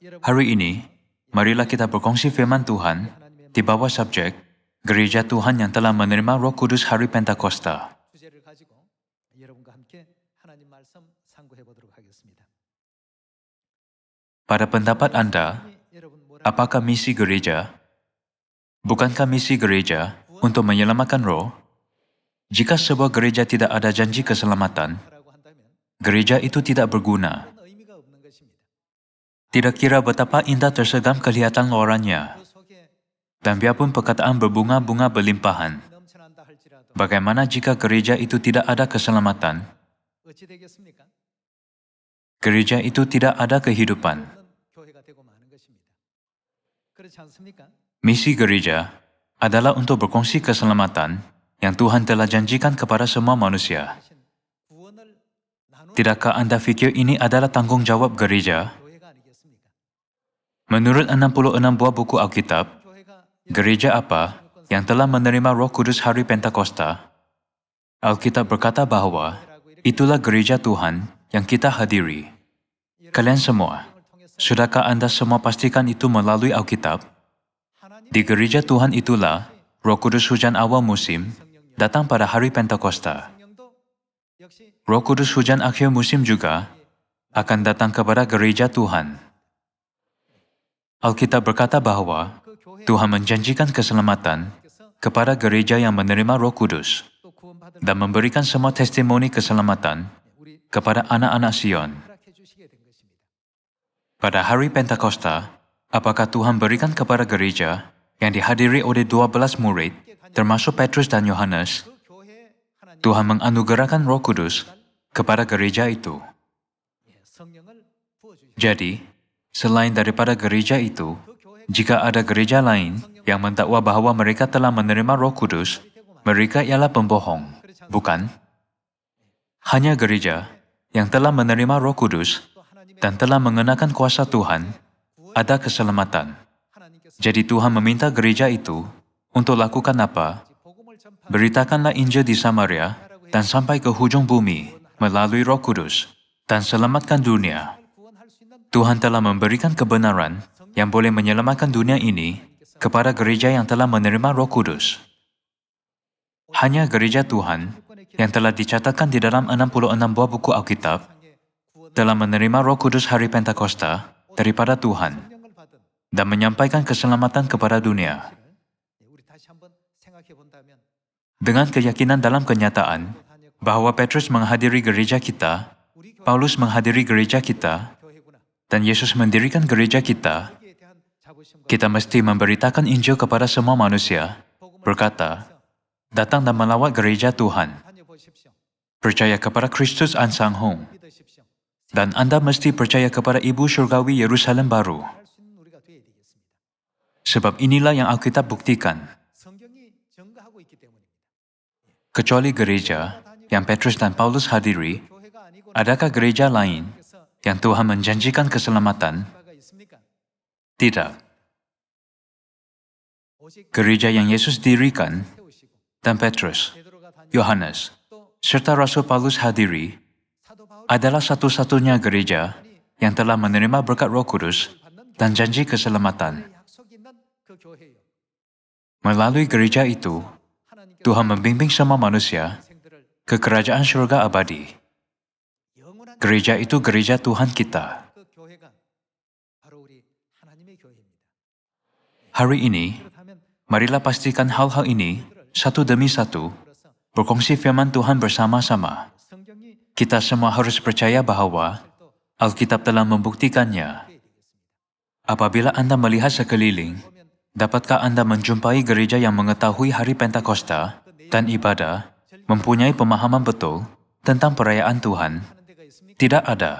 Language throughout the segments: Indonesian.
Hari ini, marilah kita berkongsi firman Tuhan di bawah subjek Gereja Tuhan yang telah menerima Roh Kudus Hari Pentakosta. 주제를 가지고 여러분과 함께 하나님 말씀 상고해 보도록 하겠습니다. Pada pendapat Anda, 여러분 뭐라 apakah misi gereja? Bukankah misi gereja untuk menyelamatkan roh? Jika sebuah gereja tidak ada janji keselamatan, 라고 한다면 gereja itu tidak berguna. 그건 의미가 없는 것입니다. Tidak kira betapa indah tersegam kelihatan luarannya, 그 속에 dan biarpun perkataan berbunga-bunga berlimpahan, 넘쳐난다 할지라도 bagaimana jika gereja itu tidak ada keselamatan? 어찌 되겠습니까? Gereja itu tidak ada kehidupan. 없는 교회가 되고 마는 것입니다. 그렇지 않습니까? Misi gereja adalah untuk berkongsi keselamatan yang Tuhan telah janjikan kepada semua manusia. 하신 구원을 나누는 Tidakkah Anda fikir ini adalah tanggung jawab gereja? 교회가 아니겠습니까? Menurut 66 buah buku Alkitab, 교회가 gereja apa yang telah menerima Roh Kudus Hari Pentakosta? Alkitab berkata bahwa itulah gereja Tuhan yang kita hadiri. Kalian semua, sudahkah Anda semua pastikan itu melalui Alkitab? 하나님 Di gereja Tuhan itulah Roh Kudus hujan awal musim datang pada hari Pentakosta. 성령도 역시 Roh Kudus hujan akhir musim juga akan datang kepada gereja Tuhan. Alkitab berkata bahwa 그 교회 Tuhan menjanjikan keselamatan kepada gereja yang menerima Roh Kudus 또 구원받을 dan memberikan semua testimoni keselamatan 우리 kepada anak-anak Sion. 허락해 주시게 된 것입니다. Pada hari Pentakosta, apakah Tuhan berikan kepada gereja yang dihadiri oleh 12 murid, termasuk Petrus dan Yohanes, 그 교회에 하나님 Tuhan menganugerahkan Roh Kudus kepada gereja itu. 성령을 부어 주시고 Jadi, selain daripada gereja itu, 그 교회가 jika ada gereja lain yang mendakwa bahwa mereka telah menerima Roh Kudus, mereka ialah pembohong, bukan? Hanya gereja yang telah menerima Roh Kudus 또 하나님의 dan telah mengenakan kuasa Tuhan ada keselamatan. 하나님께서 Jadi Tuhan meminta gereja itu untuk lakukan apa? 복음을 전파 Beritakanlah Injil di Samaria dan sampai ke hujung bumi melalui Roh Kudus dan selamatkan dunia. 구원할 수 있는 Tuhan telah memberikan kebenaran yang boleh menyelamatkan dunia ini kepada gereja yang telah menerima Roh Kudus. Hanya gereja Tuhan yang telah dicatatkan di dalam 66 buah buku Alkitab 상의 구원 telah menerima Roh Kudus hari Pentakosta daripada Tuhan 성령을 받은 dan menyampaikan keselamatan kepada dunia. 우리 다시 한번 생각해 본다면 Dengan keyakinan dalam kenyataan bahwa Petrus menghadiri gereja kita, 우리 Paulus menghadiri gereja kita, 교회구나. dan Yesus mendirikan gereja kita, 여기에 대한 자부심과 kita mesti memberitakan Injil kepada semua manusia, berkata, datang dan melawat gereja Tuhan, 다녀보십시오. percaya kepada Kristus Ansanghong, 믿으십시오. dan Anda mesti percaya kepada Ibu Surgawi Yerusalem baru. 할 수 있는 우리가 되어야 되겠습니다. Sebab inilah yang Alkitab buktikan. 성경이 증거하고 있기 때문입니다. Kecuali gereja yang Petrus dan Paulus hadiri, 교회가 아니고 adakah gereja lain 그래서 yang Tuhan menjanjikan keselamatan? 바가 있습니까? Tidak. 오직 Gereja yang Yesus dirikan 세우시고 dan Petrus, 베드로가 다니고 Yohanes, 또 serta Rasul Paulus hadiri 사도 바울이 adalah satu-satunya gereja yang telah menerima berkat Roh Kudus 받는 dan janji keselamatan. 교회의 약속이 있는 그 교회예요. Melalui gereja itu, 하나님께서 Tuhan membimbing semua manusia 생들을 ke kerajaan surga abadi. 영원한 Gereja itu gereja Tuhan kita. 그 교회가 바로 우리 하나님의 교회입니다. Hari ini, 그렇다면 marilah pastikan hal-hal ini satu demi satu, 그래서 berkongsi firman Tuhan bersama-sama. 성경이 Kita semua harus percaya bahwa 또 Alkitab telah membuktikannya. 교회에 되겠습니다. Apabila Anda melihat sekeliling, 보면 dapatkah Anda menjumpai gereja yang mengetahui hari Pentakosta dan ibadah, mempunyai pemahaman betul tentang perayaan Tuhan? 하는 데가 있습니까? Tidak ada.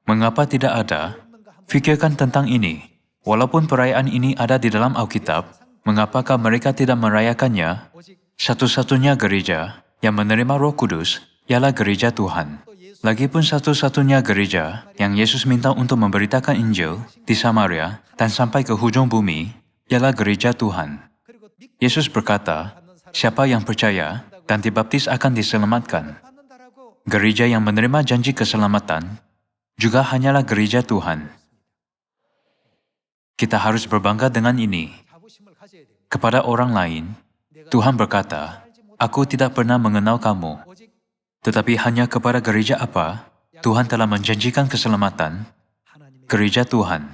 Mengapa tidak ada? 없는가 한번 Fikirkan tentang ini. Walaupun perayaan ini ada di dalam Alkitab, mengapakah mereka tidak merayakannya? 오직 Satu-satunya gereja yang menerima Roh Kudus ialah gereja Tuhan. 또 예수 Lagipun satu-satunya gereja yang Yesus minta untuk memberitakan Injil di Samaria dan sampai ke hujung bumi ialah gereja Tuhan. 그리고 믿고 Yesus berkata, 받는 사람 siapa yang percaya dan dibaptis akan diselamatkan. 받는다라고 Gereja yang menerima janji keselamatan juga hanyalah gereja Tuhan. Kita harus berbangga dengan ini. 자부심을 가져야 됩니다. Kepada orang lain, Tuhan berkata, "Aku tidak pernah mengenal kamu." 오직 Tetapi hanya kepada gereja apa Tuhan telah menjanjikan keselamatan? 하나님의 Gereja Tuhan.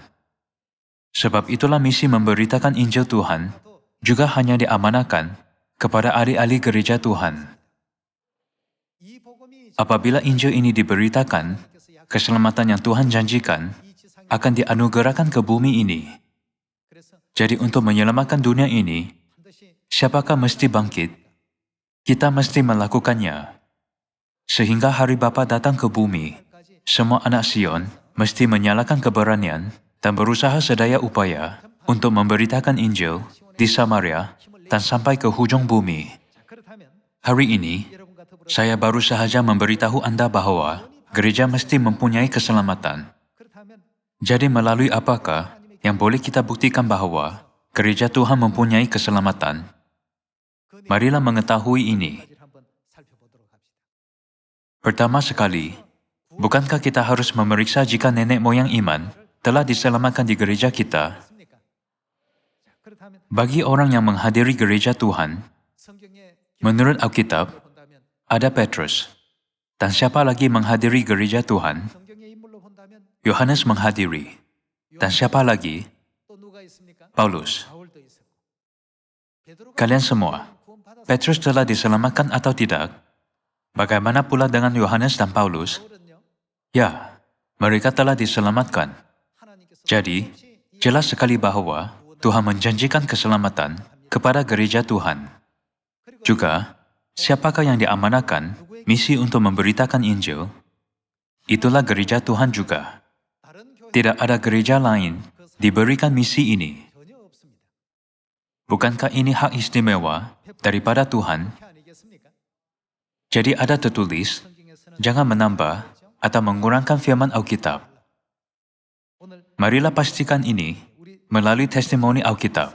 Sebab itulah misi memberitakan Injil Tuhan juga hanya diamanahkan kepada ahli-ahli gereja Tuhan. 이 복음이 Apabila Injil ini diberitakan, keselamatan yang Tuhan janjikan 이 지상에 akan dianugerahkan ke bumi ini. 그래서 Jadi untuk menyelamatkan dunia ini, 반드시 siapakah mesti bangkit? Kita mesti melakukannya. Sehingga hari Bapa datang ke bumi, semua anak Sion mesti menyalakan keberanian dan berusaha sedaya upaya untuk memberitakan Injil di Samaria dan sampai ke hujung bumi. 자, 그렇다면 Hari ini, 여러분과 더불어 saya baru sahaja memberitahu Anda bahwa gereja mesti mempunyai keselamatan. 그렇다면 Jadi melalui apakah yang boleh kita buktikan bahwa gereja Tuhan mempunyai keselamatan? 그 Marilah mengetahui ini. 가지를 한번 살펴보도록 합시다. Pertama sekali, bukankah kita harus memeriksa jika nenek moyang iman telah diselamatkan di gereja kita? 맞습니까? 자, 그렇다면 Bagi orang yang menghadiri gereja Tuhan, 성경에 menurut Alkitab, 본다면 ada Petrus. Dan siapa lagi menghadiri gereja Tuhan? 성경의 인물로 본다면 Yohanes menghadiri. Dan siapa lagi? 또 누가 있습니까? Paulus. 바울도 있었고. 베드로가 Kalian semua, 구원받았습니다. Petrus telah diselamatkan atau tidak? Bagaimana pula dengan Yohanes dan Paulus? 바울은요, Ya, mereka telah diselamatkan. 하나님께서 Jadi, 없이 이 jelas sekali bahwa Tuhan menjanjikan keselamatan kepada gereja Tuhan. 그리고 Juga, siapakah yang diamanahkan misi untuk memberitakan Injil? Itulah gereja Tuhan juga. 다른 교회 Tidak ada gereja lain diberikan misi ini. 전혀 없습니다. Bukankah ini hak istimewa daripada Tuhan? 그렇게 아니겠습니까? Jadi ada tertulis, 성경에서는 jangan menambah atau mengurangkan firman Alkitab. 오늘 Marilah pastikan ini 우리 melalui testimoni Alkitab.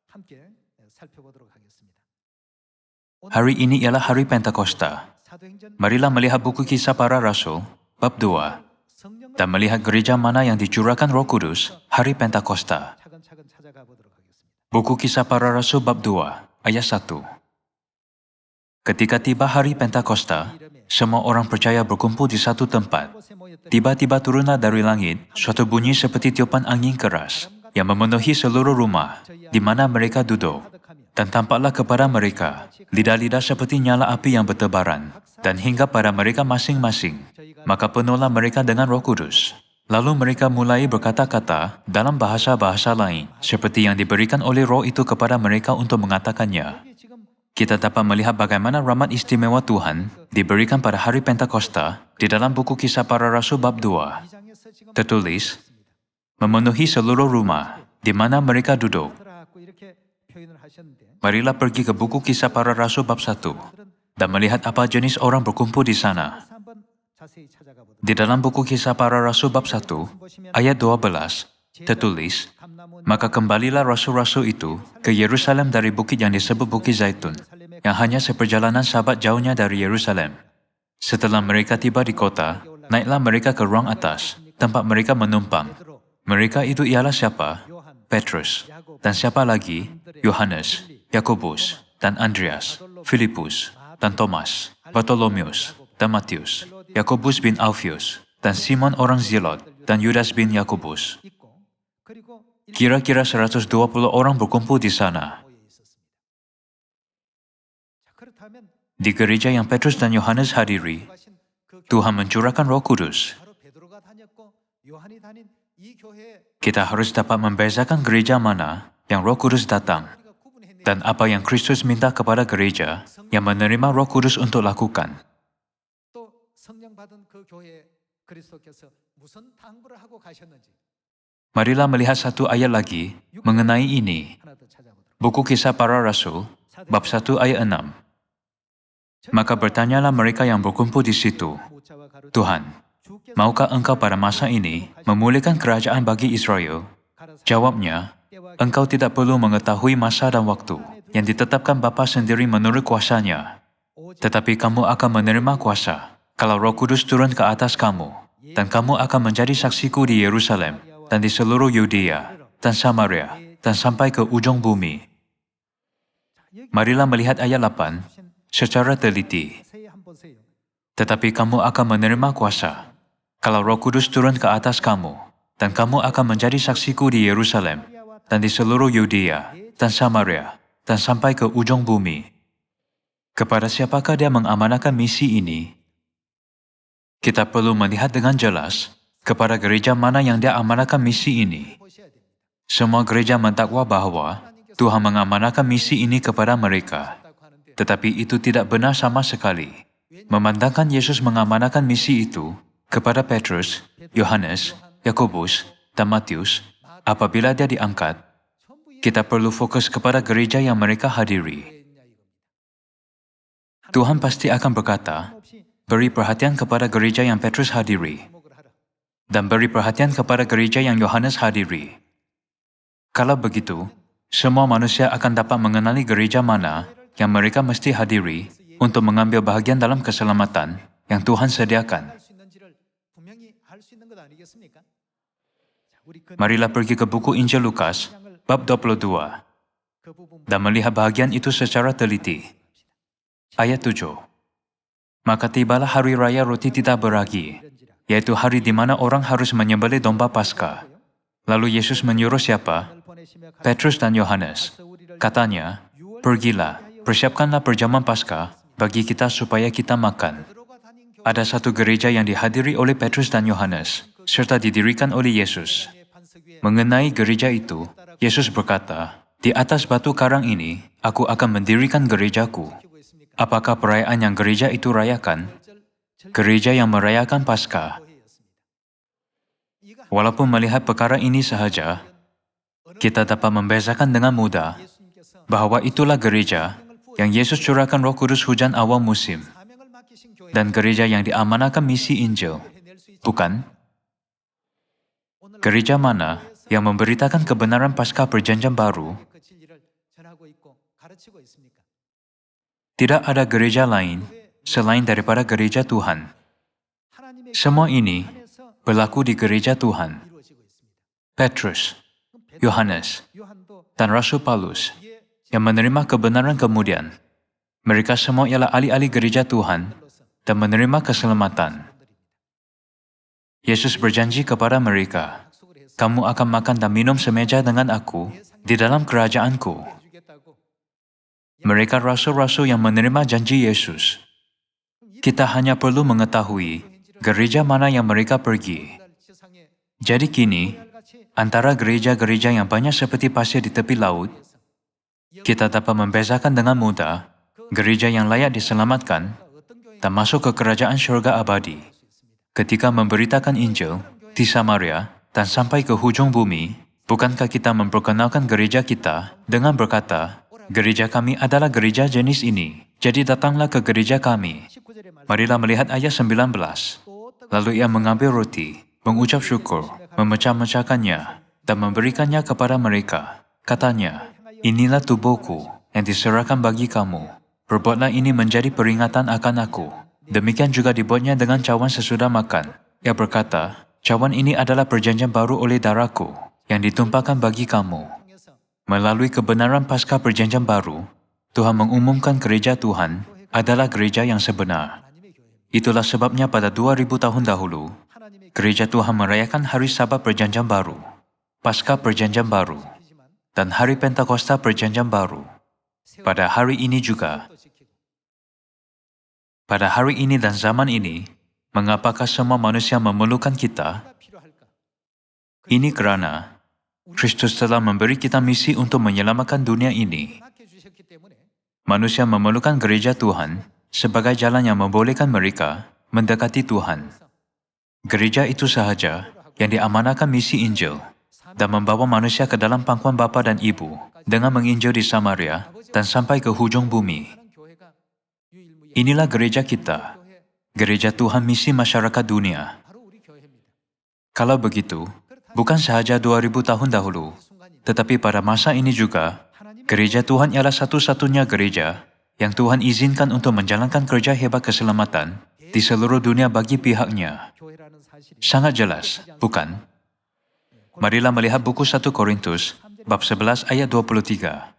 함께 살펴보도록 하겠습니다. Hari ini ialah hari Pentakosta. 사도행전 Marilah melihat buku kisah para rasul, bab 2, 성령을 dan melihat gereja mana yang dicurahkan Roh Kudus hari Pentakosta. 차근차근 찾아가 보도록 하겠습니다. Buku kisah para rasul bab 2, ayat 1. Ketika tiba hari Pentakosta, semua orang percaya berkumpul di satu tempat. 곳에 모였더니 Tiba-tiba turunlah dari langit suatu bunyi seperti tiupan angin keras yang memenuhi seluruh rumah di mana mereka duduk. 하득하며 Dan tampaklah kepada mereka lidah-lidah seperti nyala api yang bertebaran dan hingga pada mereka masing-masing. Maka penuhlah mereka dengan Roh Kudus. Lalu mereka mulai berkata-kata dalam bahasa-bahasa lain seperti yang diberikan oleh Roh itu kepada mereka untuk mengatakannya. 여기 지금 Kita dapat melihat bagaimana rahmat istimewa Tuhan diberikan pada hari Pentakosta di dalam buku kisah para rasul bab 2. 2장에서 지금 Tertulis, memenuhi seluruh rumah di mana mereka duduk. 들어갔고 이렇게 표현을 하셨는데 Marilah pergi ke buku kisah para rasul bab 1 dan melihat apa jenis orang berkumpul di sana. 그래서 한번 자세히 찾아가 보도록 Di dalam buku kisah para rasul bab 1, ayat 12, tertulis, maka kembalilah rasul-rasul itu ke Yerusalem dari bukit yang disebut Bukit Zaitun, yang hanya seperjalanan sahabat jauhnya dari Yerusalem. Setelah mereka tiba di kota, naiklah mereka ke ruang atas, tempat mereka menumpang. 베드로, Mereka itu ialah siapa? 요한, Petrus. Dan siapa lagi? Yohanes, Yakobus, dan Andreas, Filipus, dan Thomas, Bartolomeus, dan Matius, Yakobus bin Alfius, dan Simon orang Zilot, dan Yudas bin Yakobus. 있고 그리고 Kira-kira 120 orang berkumpul di sana. 모여 있었습니다. 자, 그렇다면 Di gereja yang Petrus dan Yohanes hadiri, 가신 그 교회 Tuhan mencurahkan Roh Kudus. 바로 베드로가 다녔고 요한이 다닌 이 교회에 Kita harus dapat membezakan gereja mana yang Roh Kudus datang 우리가 구분해내야 dan apa yang Kristus minta kepada gereja yang menerima Roh Kudus untuk lakukan. 또 성령 받은 그 교회에 그리스도께서 무슨 당부를 하고 가셨는지 Marilah melihat satu ayat lagi mengenai ini. 하나 더 찾아보도록. Buku Kisah Para Rasul, bab 1 ayat 6. Maka bertanyalah mereka yang berkumpul di situ, 모차와 가루 Tuhan, 주께서 maukah engkau pada masa ini memulihkan kerajaan bagi Israel? 가라사 Jawabnya, 때와 engkau tidak perlu mengetahui masa dan waktu yang ditetapkan Bapa sendiri menurut kuasanya. 오직 Tetapi kamu akan menerima kuasa kalau Roh Kudus turun ke atas kamu, dan kamu akan menjadi saksiku di Yerusalem dan di seluruh Yudea dan Samaria, dan sampai ke ujung bumi. Marilah melihat ayat 8 secara teliti. 자세히 한번 보세요. Tetapi kamu akan menerima kuasa kalau Roh Kudus turun ke atas kamu, dan kamu akan menjadi saksiku di Yerusalem, dan di seluruh Yudea, dan Samaria, dan sampai ke ujung bumi. Kepada siapakah dia mengamanahkan misi ini? Kita perlu melihat dengan jelas kepada gereja mana yang dia amanahkan misi ini. 보셔야 됩니다. Semua gereja mendakwa bahwa Tuhan mengamanahkan misi ini kepada mereka. 라고 하는데 Tetapi itu tidak benar sama sekali. Memandangkan Yesus mengamanahkan misi itu kepada Petrus, Yohanes, Yakobus, dan Matius, apabila dia diangkat, 전부 kita perlu fokus kepada gereja yang mereka hadiri. 예배냐 이겁니다. Tuhan pasti akan berkata, 없이 beri perhatian kepada gereja yang Petrus hadiri, 목을 하라. dan beri perhatian kepada gereja yang Yohanes hadiri. Kalau begitu, semua manusia akan dapat mengenali gereja mana yang mereka mesti hadiri untuk mengambil bahagian dalam keselamatan yang Tuhan sediakan. 할 수 있는지를 분명히 알 수 있는 것 아니겠습니까? 자, 우리 그 Marilah pergi ke buku Injil Lukas, bab 22, 그 부분 dan melihat bahagian itu secara teliti. Ayat 7. Maka tibalah hari raya roti tidak beragi, 이런지라. yaitu hari di mana orang harus menyembelih domba Paskah. Lalu Yesus menyuruh siapa? 을 보내시며 Petrus dan Yohanes. Katanya, pergilah, persiapkanlah perjamuan Paskah bagi kita supaya kita makan. 들어가 다닌 교회 Ada satu gereja yang dihadiri oleh Petrus dan Yohanes, serta didirikan oleh Yesus. 반석 위에 Mengenai gereja itu, Yesus berkata, di atas batu karang ini, aku akan mendirikan gerejaku. 키고 있습니까? Apakah perayaan yang gereja itu rayakan? Gereja yang merayakan Paskah. 교회였습니다. 이가 Walaupun melihat perkara ini sahaja, kita dapat membezakan dengan mudah 예수님께서 bahwa itulah gereja yang Yesus curahkan Roh Kudus hujan awal musim, 사명을 맡기신 교회 dan gereja yang diamanahkan misi Injil. 해낼 수 있습니다. Bukan? 오늘 Gereja mana yang memberitakan kebenaran Paskah Perjanjian Baru? 그 진리를 전하고 있고 가르치고 있습니까? Tidak ada gereja lain selain daripada gereja Tuhan. 하나님의 Semua ini 안에서 berlaku di gereja Tuhan. 이루어지고 있습니다. Petrus, 그럼 Yohanes, 요한도 dan Rasul Paulus 뒤에 yang menerima kebenaran kemudian. Mereka semua ialah ahli-ahli gereja Tuhan 들로서 dan menerima keselamatan. 분들입니다. Yesus berjanji kepada mereka, 약속을 해서 kamu akan makan dan minum semeja dengan aku di dalam kerajaanku. 해주겠다고. Mereka rasul-rasul yang menerima janji Yesus. Kita hanya perlu mengetahui gereja mana yang mereka pergi. 세상에 Jadi kini, 같이 antara gereja-gereja yang banyak seperti pasir di tepi laut, kita dapat membezakan dengan mudah gereja yang layak diselamatkan 어떤 교회 dan masuk ke kerajaan syurga abadi. Ketika memberitakan Injil di Samaria dan sampai ke hujung bumi, bukankah kita memperkenalkan gereja kita dengan berkata, gereja kami adalah gereja jenis ini, jadi datanglah ke gereja kami. 19절의 말씀 Marilah melihat ayat 19. 또 어떤 Lalu ia mengambil roti, mengucap syukur, memecah-mecahkannya, dan memberikannya kepada mereka. Katanya, inilah tubuhku yang diserahkan bagi kamu. Perbuatlah ini menjadi peringatan akan aku. Demikian juga dibuatnya dengan cawan sesudah makan. Ia berkata, cawan ini adalah perjanjian baru oleh darahku yang ditumpahkan bagi kamu. 통해서 Melalui kebenaran Paskah Perjanjian Baru, Tuhan mengumumkan gereja Tuhan adalah gereja yang sebenar. 하나님의 교회입니다. Itulah sebabnya pada 2000 tahun dahulu, 하나님의 gereja Tuhan merayakan hari Sabat Perjanjian Baru, Paskah Perjanjian Baru, 교회지만 dan hari Pentakosta Perjanjian Baru. Pada hari ini juga, 또 지키고 pada hari ini dan zaman ini, mengapakah semua manusia memerlukan kita? 뭐가 필요할까? Ini karena Kristus telah memberi kita misi untuk menyelamatkan dunia ini. 맡겨주셨기 때문에 Manusia memerlukan gereja Tuhan sebagai jalan yang membolehkan mereka mendekati Tuhan. Gereja itu sahaja yang diamanahkan misi Injil dan membawa manusia ke dalam pangkuan Bapa dan Ibu dengan menginjil di Samaria dan sampai ke hujung bumi. 하는 교회가 유일무이한 Inilah gereja kita, 교회 gereja Tuhan misi masyarakat dunia. 바로 우리 교회입니다. Kalau begitu, bukan sahaja 2000 tahun dahulu, 순간이 tetapi pada masa ini juga, gereja Tuhan ialah satu-satunya gereja yang Tuhan izinkan untuk menjalankan kerja hebat keselamatan di seluruh dunia bagi pihaknya. 교회라는 사실이 Sangat jelas, bukan? Marilah melihat buku 1 Korintus, bab 11 ayat 23.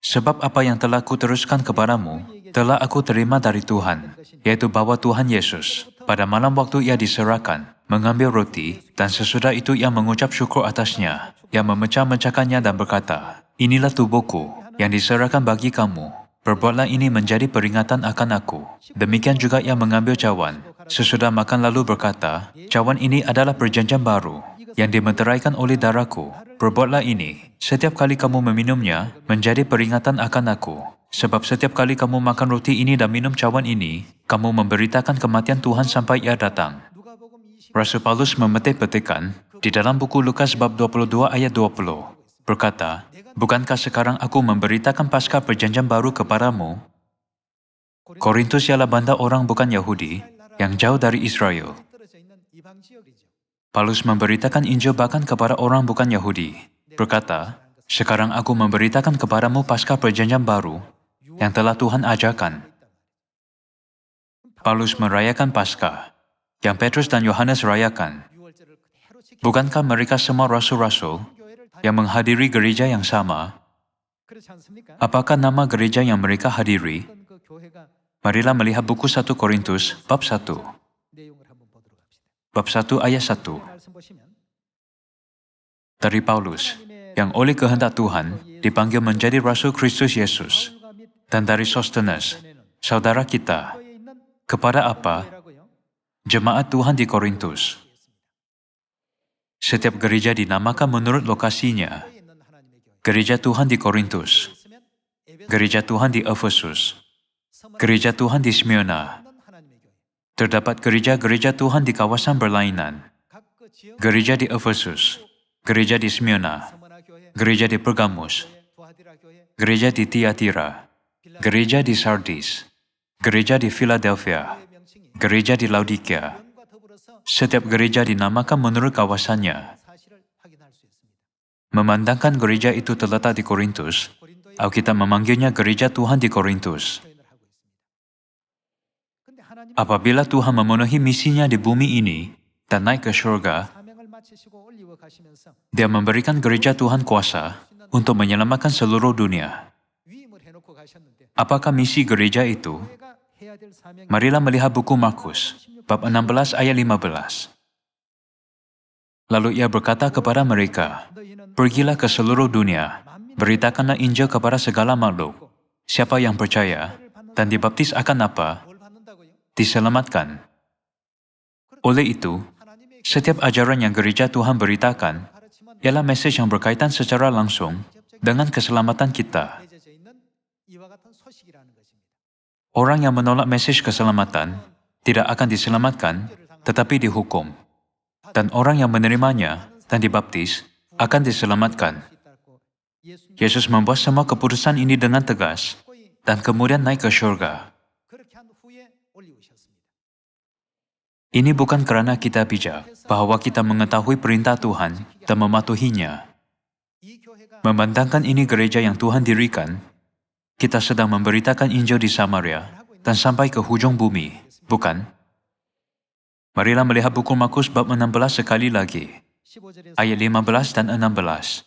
Sebab apa yang telah kuteruskan kepadamu, telah aku terima dari Tuhan, yaitu bahwa Tuhan Yesus, pada malam waktu ia diserahkan, mengambil roti, dan sesudah itu ia mengucap syukur atasnya, ia memecah-mecahkannya dan berkata, "Inilah tubuhku, yang diserahkan bagi kamu. Perbuatlah ini menjadi peringatan akan aku." Demikian juga ia mengambil cawan. Sesudah makan lalu berkata, "Cawan ini adalah perjanjian baru, yang dimeteraikan oleh darahku. Perbuatlah ini, setiap kali kamu meminumnya, menjadi peringatan akan aku. Sebab setiap kali kamu makan roti ini dan minum cawan ini, kamu memberitakan kematian Tuhan sampai ia datang." Rasul Paulus memetik petikan di dalam buku Lukas bab 22 ayat 20, berkata, "Bukankah sekarang aku memberitakan Paskah perjanjian baru kepadamu?" Korintus ialah banda orang bukan Yahudi yang jauh dari Israel. Paulus memberitakan Injil bahkan kepada orang bukan Yahudi, berkata, "Sekarang aku memberitakan kepadamu Paskah perjanjian baru yang telah Tuhan ajarkan." Paulus merayakan Paskah yang Petrus dan Yohanes rayakan. Bukankah mereka semua rasul-rasul yang menghadiri gereja yang sama? Apakah nama gereja yang mereka hadiri? Marilah melihat buku 1 Korintus bab 1. Bab 1 ayat 1. Dari Paulus, yang oleh kehendak Tuhan dipanggil menjadi Rasul Kristus Yesus, dan dari Sostenes, saudara kita, kepada apa? Jemaat Tuhan di Korintus. Setiap gereja dinamakan menurut lokasinya. Gereja Tuhan di Korintus, Gereja Tuhan di Efesus, Gereja Tuhan di Smyrna. Terdapat gereja-gereja Tuhan di kawasan berlainan. Gereja di Efesus, Gereja di Smyrna, Gereja di Pergamus, Gereja di Tiatira, Gereja di Sardis, Gereja di Philadelphia, Gereja di Laodikia. Setiap gereja dinamakan menurut kawasannya. Memandangkan gereja itu terletak di Korintus, Alkitab memanggilnya Gereja Tuhan di Korintus. Apabila Tuhan memenuhi misinya di bumi ini dan naik ke surga, Dia memberikan gereja Tuhan kuasa untuk menyelamatkan seluruh dunia. Apakah misi gereja itu? Marilah melihat buku Markus, bab 16 ayat 15. Lalu ia berkata kepada mereka, "Pergilah ke seluruh dunia, beritakanlah Injil kepada segala makhluk. Siapa yang percaya dan dibaptis akan apa? Diselamatkan." Oleh itu, setiap ajaran yang gereja Tuhan beritakan ialah mesej yang berkaitan secara langsung dengan keselamatan kita. Orang yang menolak mesej keselamatan tidak akan diselamatkan, tetapi dihukum. Dan orang yang menerimanya dan dibaptis akan diselamatkan. Yesus membuat semua keputusan ini dengan tegas dan kemudian naik ke surga. Ini bukan kerana kita bijak, bahwa kita mengetahui perintah Tuhan dan mematuhinya. Memandangkan ini gereja yang Tuhan dirikan, kita sedang memberitakan Injil di Samaria dan sampai ke hujung bumi, bukan? Marilah melihat buku Markus bab 16 sekali lagi, ayat 15 dan 16.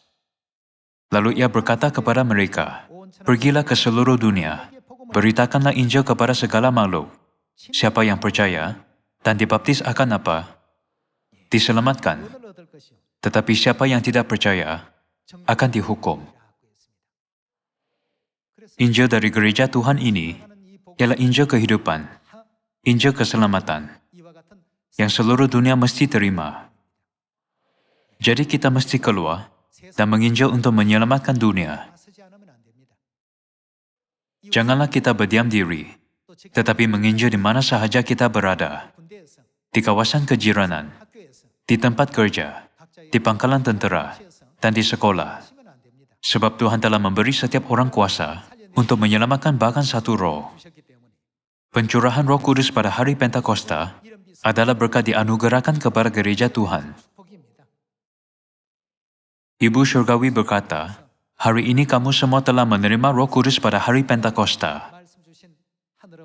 Lalu ia berkata kepada mereka, "Pergilah ke seluruh dunia, beritakanlah Injil kepada segala makhluk. Siapa yang percaya dan dibaptis akan apa? Diselamatkan. Tetapi siapa yang tidak percaya akan dihukum." Injil dari gereja Tuhan ini ialah Injil kehidupan, Injil keselamatan, yang seluruh dunia mesti terima. Jadi kita mesti keluar dan menginjil untuk menyelamatkan dunia. Janganlah kita berdiam diri, tetapi menginjil di mana sahaja kita berada, di kawasan kejiranan, di tempat kerja, di pangkalan tentera, dan di sekolah. Sebab Tuhan telah memberi setiap orang kuasa untuk menyelamatkan bahkan satu roh. Pencurahan Roh Kudus pada hari Pentakosta adalah berkat dianugerahkan kepada gereja Tuhan. Ibu Surgawi berkata, "Hari ini kamu semua telah menerima Roh Kudus pada hari Pentakosta."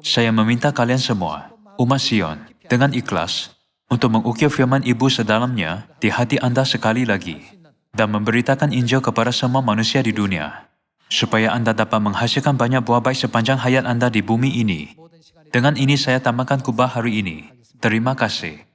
Saya meminta kalian semua, umat Sion, dengan ikhlas, untuk mengukir firman Ibu sedalamnya di hati Anda sekali lagi. dan memberitakan Injil kepada semua manusia di dunia, supaya Anda dapat menghasilkan banyak buah baik sepanjang hayat Anda di bumi ini. 모든 시간이 Dengan ini saya tambahkan khutbah hari ini. Terima kasih.